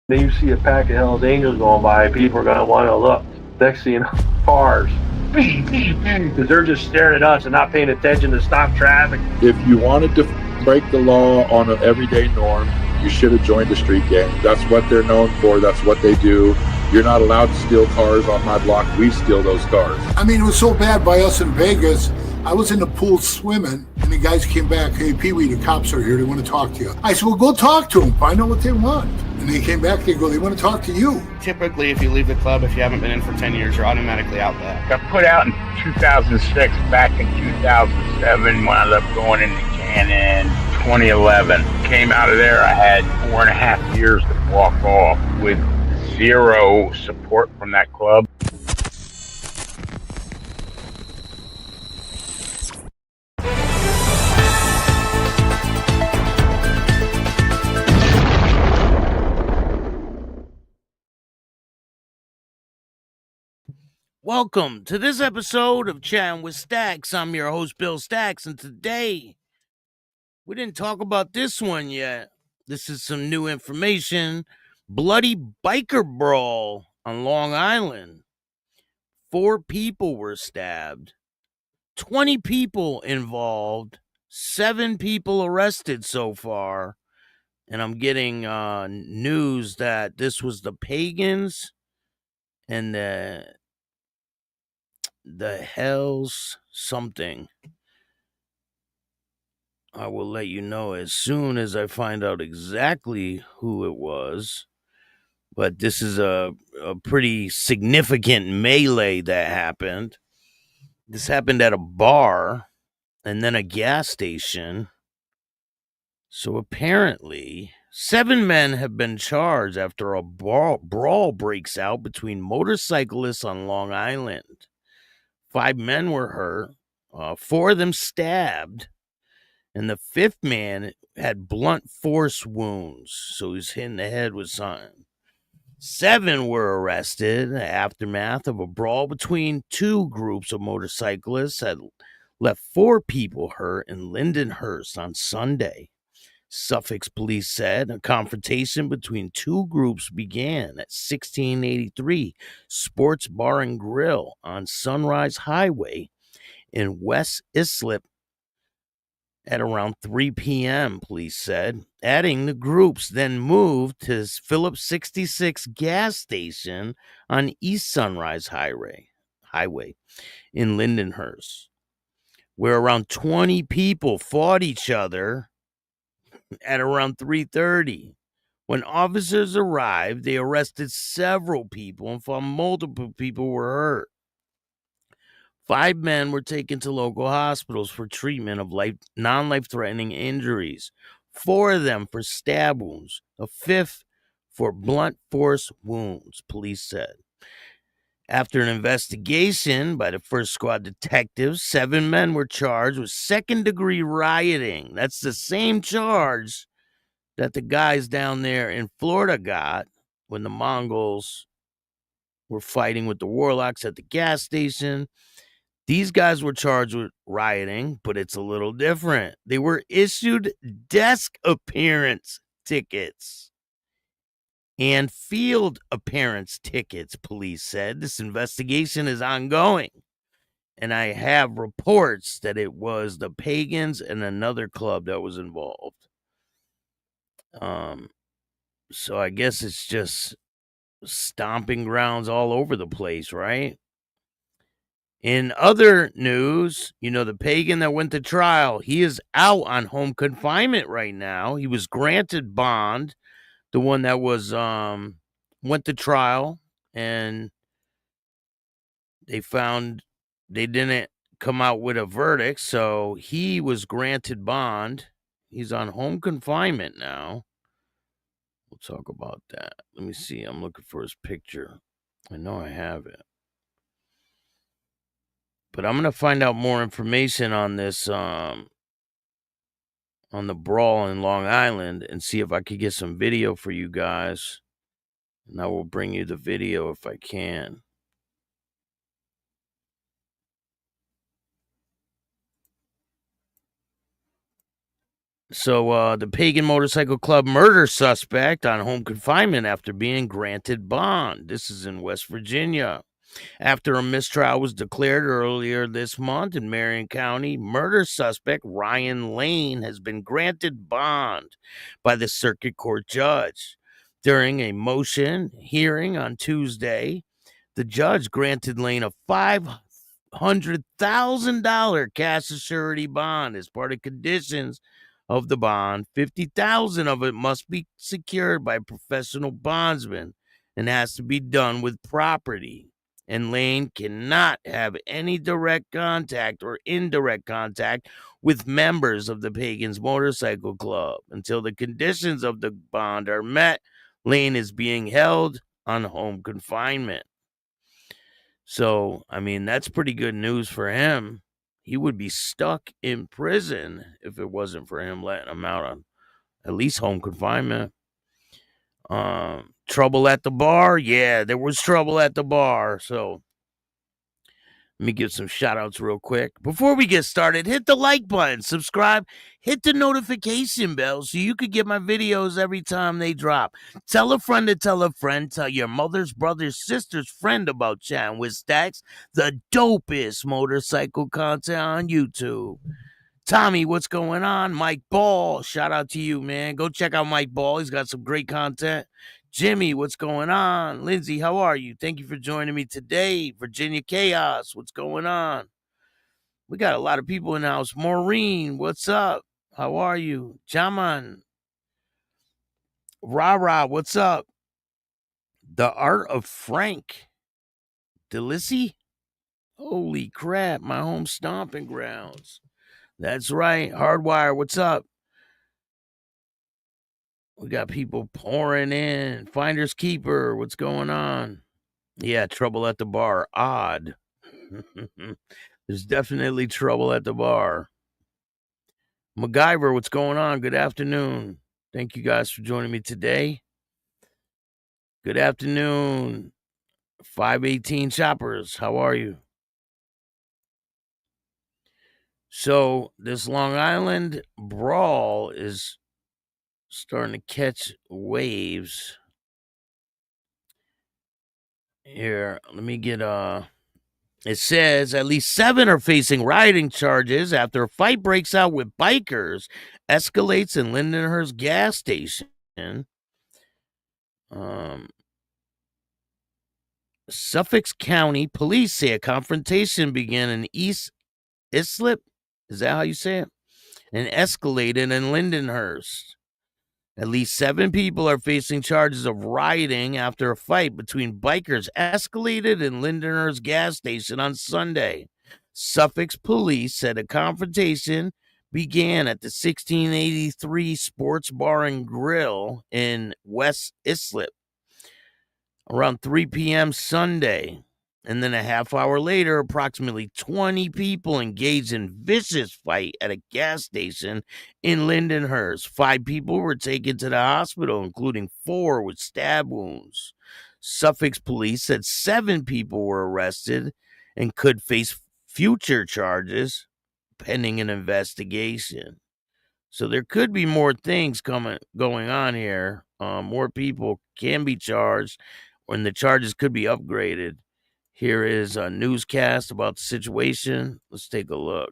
Then you see a pack of Hell's Angels going by, people are going to want to look. Next thing you know, cars. Because they're just staring at us and not paying attention to stop traffic. If you wanted to break the law on an everyday norm, you should have joined a street gang. That's what they're known for. That's what they do. You're not allowed to steal cars on my block. We steal those cars. I mean, it was so bad by us in Vegas. I was in the pool swimming, and the guys came back. Hey, Pee-wee, the cops are here. They want to talk to you. I said, well, go talk to them. Find out what they want. And they came back. They go, they want to talk to you. Typically, if you leave the club, if you haven't been in for 10 years, you're automatically out back. Got put out in 2006. Back in 2007, wound up going into Cannon. 2011. Came out of there, I had 4.5 years to walk off with zero support from that club. Welcome to this episode of Chattin with Staxx. I'm your host, Bill Staxx, and today we didn't talk about this one yet. This is some new information. Bloody biker brawl on Long Island. 4 people were stabbed. 20 people involved. 7 people arrested so far. And I'm getting news that this was the Pagans and the Hells something. I will let you know as soon as I find out exactly who it was. But this is a pretty significant melee that happened. This happened at a bar and then a gas station. So apparently, 7 men have been charged after a brawl breaks out between motorcyclists on Long Island. 5 men were hurt, 4 of them stabbed, and the 5th man had blunt force wounds, so he was hit in the head with something. 7 were arrested in the aftermath of a brawl between 2 groups of motorcyclists that left 4 people hurt in Lindenhurst on Sunday. Suffolk police said a confrontation between 2 groups began at 1683 Sports Bar and Grill on Sunrise Highway in West Islip at around 3 p.m., police said. Adding, the groups then moved to Phillips 66 gas station on East Sunrise Highway in Lindenhurst, where around 20 people fought each other at around 3:30. When officers arrived, they arrested several people and found multiple people were hurt. 5 men were taken to local hospitals for treatment of non-life-threatening injuries. 4 of them for stab wounds. A 5th for blunt force wounds, police said. After an investigation by the first squad detectives, 7 men were charged with second-degree rioting. That's the same charge that the guys down there in Florida got when the Mongols were fighting with the Warlocks at the gas station. These guys were charged with rioting, but it's a little different. They were issued desk appearance tickets and field appearance tickets, police said. This investigation is ongoing, and I have reports that it was the Pagans and another club that was involved. So I guess it's just stomping grounds all over the place, right? In other news, the Pagan that went to trial, he is out on home confinement right now. He was granted bond. The one that was went to trial, and they found they didn't come out with a verdict, so he was granted bond. He's on home confinement now. We'll talk about that. Let me see. I'm looking for his picture. I know I have it. But I'm going to find out more information on this, on the brawl in Long Island, and see if I could get some video for you guys. And I will bring you the video if I can. So the Pagan Motorcycle Club murder suspect on home confinement after being granted bond. This is in West Virginia. After a mistrial was declared earlier this month in Marion County, murder suspect Ryan Lane has been granted bond by the circuit court judge. During a motion hearing on Tuesday, the judge granted Lane a $500,000 cash surety bond as part of conditions of the bond. $50,000 of it must be secured by a professional bondsman and has to be done with property. And Lane cannot have any direct contact or indirect contact with members of the Pagans Motorcycle Club. Until the conditions of the bond are met, Lane is being held on home confinement. So, I mean, that's pretty good news for him. He would be stuck in prison if it wasn't for him letting him out on at least home confinement. Trouble at the bar? Yeah, there was trouble at the bar. So let me give some shout outs real quick. Before we get started, hit the like button, subscribe, hit the notification bell so you could get my videos every time they drop. Tell a friend to tell a friend. Tell your mother's, brother's, sister's friend about Chattin with Staxx, the dopest motorcycle content on YouTube. Tommy, what's going on? Mike Ball, shout out to you, man. Go check out Mike Ball. He's got some great content. Jimmy, what's going on? Lindsay, how are you? Thank you for joining me today. Virginia Chaos, what's going on? We got a lot of people in the house. Maureen, what's up? How are you? Jaman. Rara, what's up? The Art of Frank. Delissy? Holy crap, my home stomping grounds. That's right. Hardwire, what's up? We got people pouring in. Finders Keeper, what's going on? Yeah, trouble at the bar. Odd. There's definitely trouble at the bar. MacGyver, what's going on? Good afternoon. Thank you guys for joining me today. Good afternoon. 518 Choppers, how are you? So this Long Island brawl is starting to catch waves. Here, let me get it says at least 7 are facing rioting charges after a fight breaks out with bikers, escalates in Lindenhurst gas station. Suffolk County police say a confrontation began in East Islip. Is that how you say it? And escalated in Lindenhurst. At least 7 people are facing charges of rioting after a fight between bikers escalated in Lindenhurst gas station on Sunday. Suffolk police said a confrontation began at the 1683 Sports Bar and Grill in West Islip around 3 p.m. Sunday. And then a half hour later, approximately 20 people engaged in vicious fight at a gas station in Lindenhurst. 5 people were taken to the hospital, including 4 with stab wounds. Suffolk police said 7 people were arrested and could face future charges pending an investigation. So there could be more things going on here. More people can be charged, and the charges could be upgraded. Here is a newscast about the situation. Let's take a look.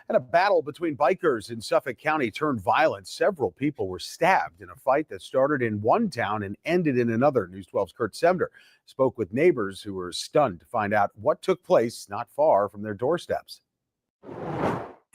And a battle between bikers in Suffolk County turned violent. Several people were stabbed in a fight that started in one town and ended in another. News 12's Kurt Semder spoke with neighbors who were stunned to find out what took place not far from their doorsteps.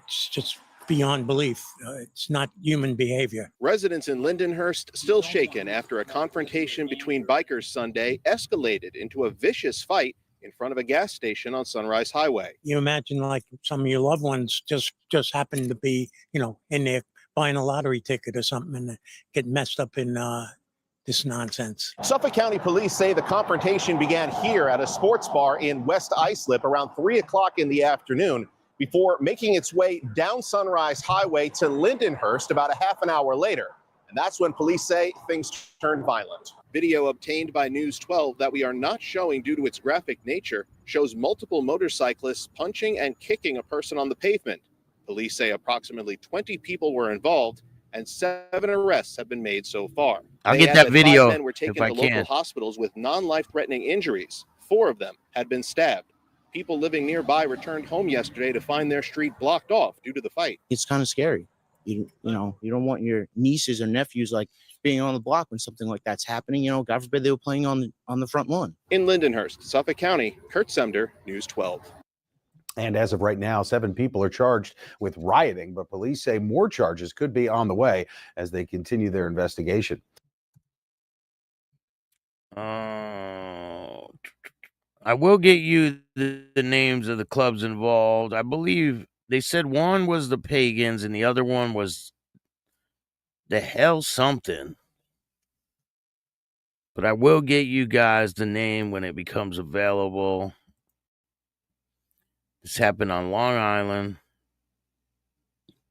It's just beyond belief. It's not human behavior. Residents in Lindenhurst still shaken after a confrontation between bikers Sunday escalated into a vicious fight in front of a gas station on Sunrise Highway. You imagine like some of your loved ones just happen to be, in there buying a lottery ticket or something and get messed up in this nonsense. Suffolk County police say the confrontation began here at a sports bar in West Islip around 3 o'clock in the afternoon, before making its way down Sunrise Highway to Lindenhurst about a half an hour later. And that's when police say things turned violent. Video obtained by News 12 that we are not showing due to its graphic nature shows multiple motorcyclists punching and kicking a person on the pavement. Police say approximately 20 people were involved and 7 arrests have been made so far. I'll They get add that 5 video men were taken if I to local can. hospitals with non-life-threatening injuries. 4 of them had been stabbed. People living nearby returned home yesterday to find their street blocked off due to the fight. It's kind of scary. You don't want your nieces or nephews like being on the block when something like that's happening. God forbid they were playing on the front lawn. In Lindenhurst, Suffolk County, Kurt Sumner, News 12. And as of right now, 7 people are charged with rioting, but police say more charges could be on the way as they continue their investigation. I will get you the names of the clubs involved. I believe they said one was the Pagans and the other one was the hell something. But I will get you guys the name when it becomes available. This happened on Long Island.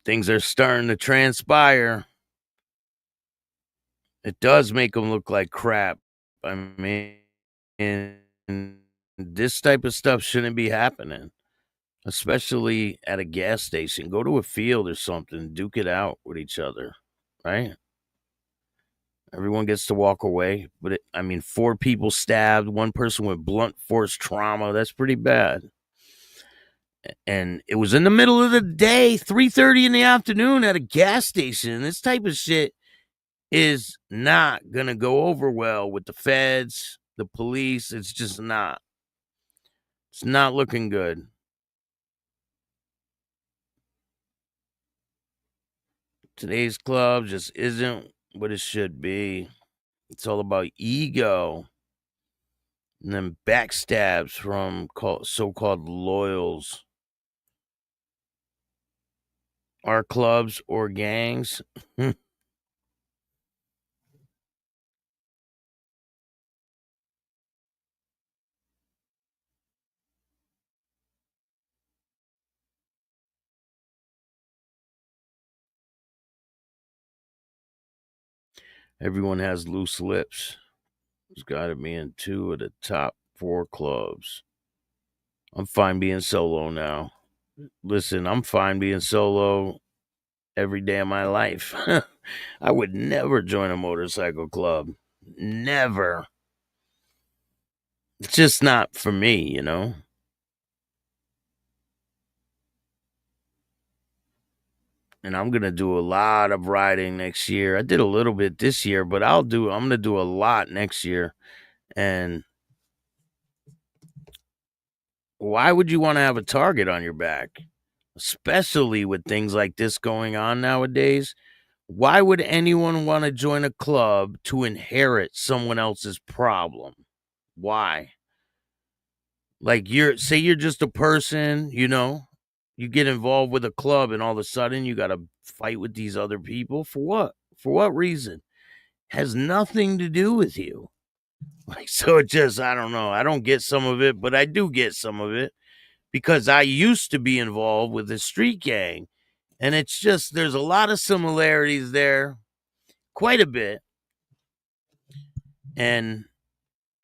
Things are starting to transpire. It does make them look like crap. I mean, this type of stuff shouldn't be happening, especially at a gas station. Go to a field or something, duke it out with each other, right? Everyone gets to walk away. But 4 people stabbed, 1 person with blunt force trauma. That's pretty bad. And it was in the middle of the day, 3:30 in the afternoon at a gas station. This type of shit is not going to go over well with the feds, the police. It's just not. It's not looking good. Today's club just isn't what it should be. It's all about ego. And then backstabs from so-called loyals. Our clubs or gangs. Everyone has loose lips. There's got to be in 2 of the top 4 clubs. I'm fine being solo now. Listen, I'm fine being solo every day of my life. I would never join a motorcycle club. Never. It's just not for me, And I'm going to do a lot of riding next year. I did a little bit this year, but I'm going to do a lot next year. And why would you want to have a target on your back? Especially with things like this going on nowadays. Why would anyone want to join a club to inherit someone else's problem? Why? Like you're just a person, you get involved with a club and all of a sudden you got to fight with these other people. For what? For what reason? Has nothing to do with you. So it just, I don't know. I don't get some of it, but I do get some of it because I used to be involved with a street gang. And it's just, there's a lot of similarities there, quite a bit. And,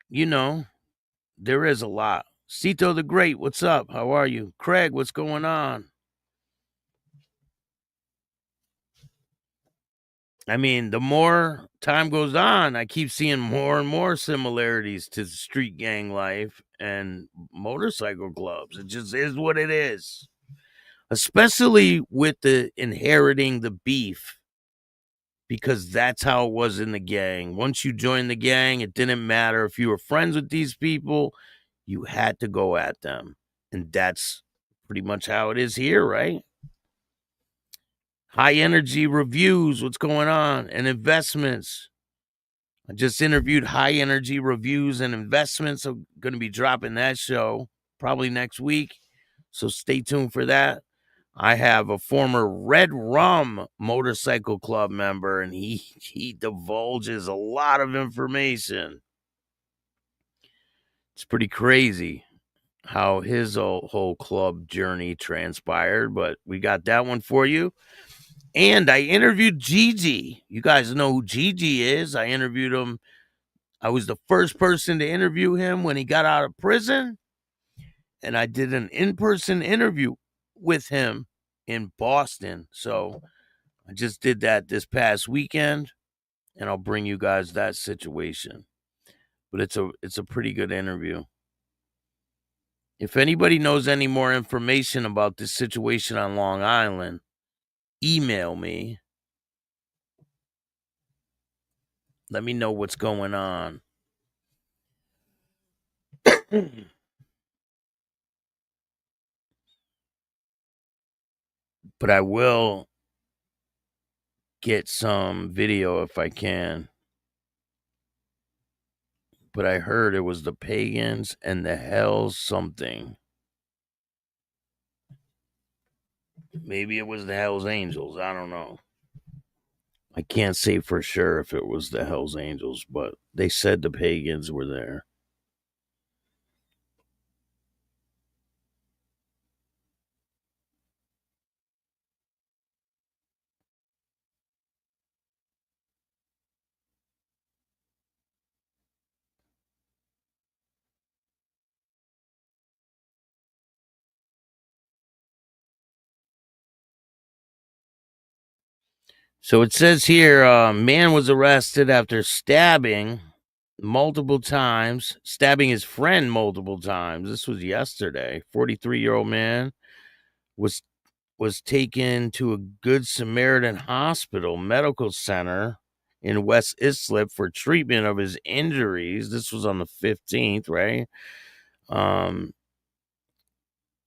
there is a lot. Cito the Great, what's up? How are you? Craig, what's going on? The more time goes on, I keep seeing more and more similarities to street gang life and motorcycle clubs. It just is what it is. Especially with the inheriting the beef, because that's how it was in the gang. Once you joined the gang, it didn't matter if you were friends with these people, you had to go at them. And that's pretty much how it is here, right? High energy reviews, what's going on? And investments. I just interviewed High Energy Reviews and Investments. I'm going to be dropping that show probably next week. So stay tuned for that. I have a former Red Rum Motorcycle Club member, and he divulges a lot of information. It's pretty crazy how his whole club journey transpired, but we got that one for you. And I interviewed Gigi. You guys know who Gigi is. I interviewed him I was the first person to interview him when he got out of prison, and I did an in-person interview with him in Boston. So I just did that this past weekend, and I'll bring you guys that situation. But it's a pretty good interview. If anybody knows any more information about this situation on Long Island, email me. Let me know what's going on. But I will get some video if I can. But I heard it was the Pagans and the Hells something. Maybe it was the Hells Angels. I don't know. I can't say for sure if it was the Hells Angels, but they said the Pagans were there. So it says here, man was arrested after stabbing his friend multiple times. This was yesterday. 43-year-old man was taken to a Good Samaritan Hospital medical center in West Islip for treatment of his injuries. This was on the 15th, right?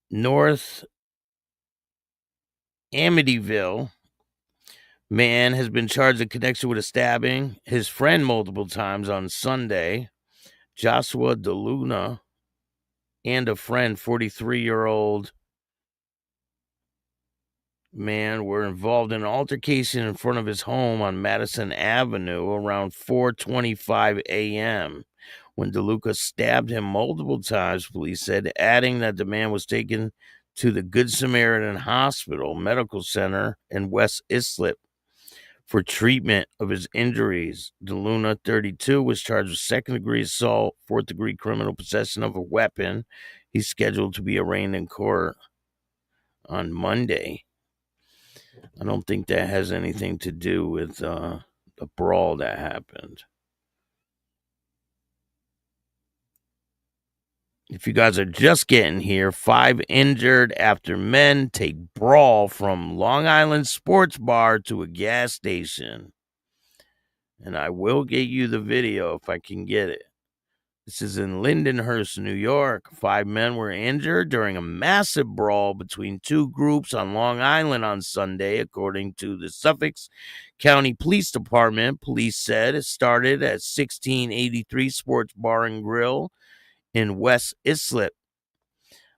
North Amityville man has been charged in connection with a stabbing his friend multiple times on Sunday. Joshua DeLuna and a friend, 43-year-old man, were involved in an altercation in front of his home on Madison Avenue around 4:25 a.m. when DeLuca stabbed him multiple times, police said, adding that the man was taken to the Good Samaritan Hospital Medical Center in West Islip for treatment of his injuries. DeLuna, 32, was charged with second-degree assault, fourth-degree criminal possession of a weapon. He's scheduled to be arraigned in court on Monday. I don't think that has anything to do with the brawl that happened. If you guys are just getting here, 5 injured after men take brawl from Long Island sports bar to a gas station. And I will get you the video if I can get it. This is in Lindenhurst, New York. 5 men were injured during a massive brawl between 2 groups on Long Island on Sunday, according to the Suffolk County Police Department. Police said it started at 1683 Sports Bar and Grill in West Islip.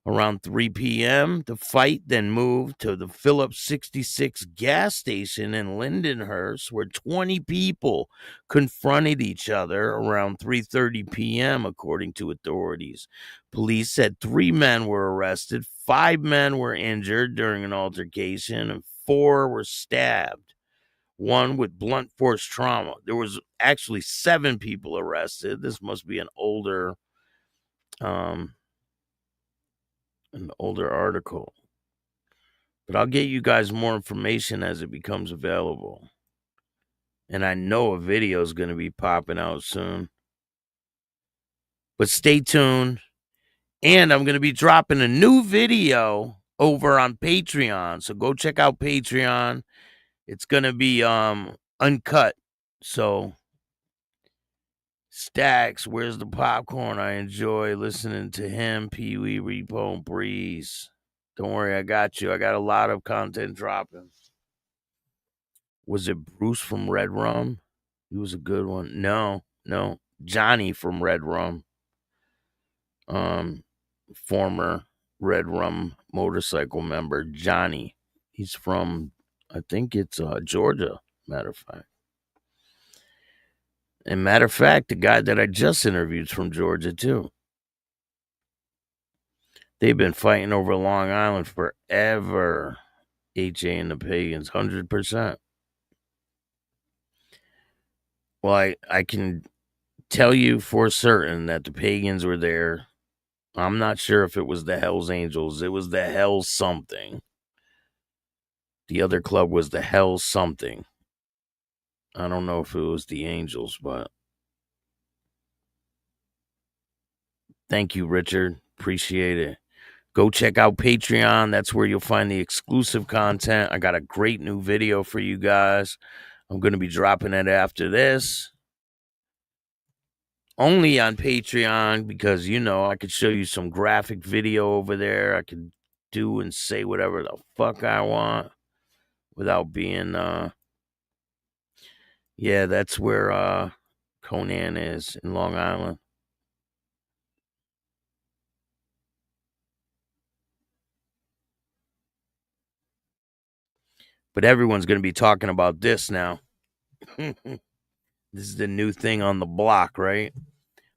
Around 3 p.m., the fight then moved to the Phillips 66 gas station in Lindenhurst, where 20 people confronted each other around 3:30 p.m., according to authorities. Police said 3 men were arrested, 5 men were injured during an altercation, and 4 were stabbed, 1 with blunt force trauma. There was actually 7 people arrested. This must be an older article, but I'll get you guys more information as it becomes available. And I know a video is going to be popping out soon, but stay tuned. And I'm going to be dropping a new video over on Patreon, so go check out Patreon. It's going to be uncut. So Staxx, where's the popcorn? I enjoy listening to him. Pee Wee, Repo, and Breeze. Don't worry, I got you. I got a lot of content dropping. Was it Bruce from Red Rum? He was a good one. No. Johnny from Red Rum. Former Red Rum motorcycle member, Johnny. He's from, I think it's Georgia, matter of fact. And matter of fact, the guy that I just interviewed is from Georgia, too. They've been fighting over Long Island forever. HA and the Pagans, 100%. Well, I can tell you for certain that the Pagans were there. I'm not sure if it was the Hells Angels. It was the Hell something. The other club was the Hell something. I don't know if it was the Angels, but thank you, Richard. Appreciate it. Go check out Patreon. That's where you'll find the exclusive content. I got a great new video for you guys. I'm going to be dropping it after this. Only on Patreon because, you know, I could show you some graphic video over there. I could do and say whatever the fuck I want without being, yeah, that's where Conan is in Long Island. But everyone's going to be talking about this now. This is the new thing on the block, right?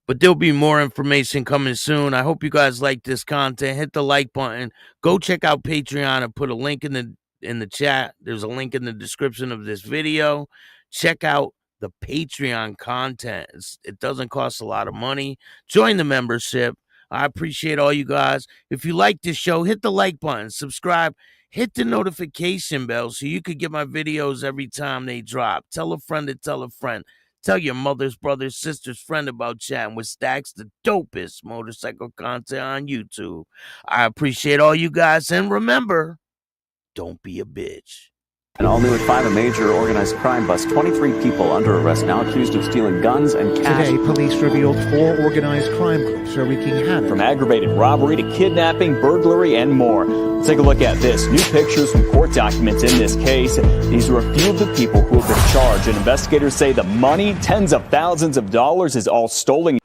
But there'll be more information coming soon. I hope you guys like this content. Hit the like button. Go check out Patreon. I put a link in the chat. There's a link in the description of this video. Check out the Patreon content. It doesn't cost a lot of money. Join the membership. I appreciate all you guys. If you like this show, hit the like button, subscribe, hit the notification bell so you could get my videos every time they drop. Tell a friend to tell a friend. Tell your mother's, brother's, sister's friend about Chatting with Staxx, the dopest motorcycle content on YouTube. I appreciate all you guys, and remember, don't be a bitch. And all new at 5, a major organized crime bust. 23 people under arrest now accused of stealing guns and cash. Today, police revealed 4 organized crime groups are wreaking havoc. From aggravated robbery to kidnapping, burglary, and more. Let's take a look at this. New pictures from court documents in this case. These are a few of the people who have been charged, and investigators say the money, tens of thousands of dollars, is all stolen.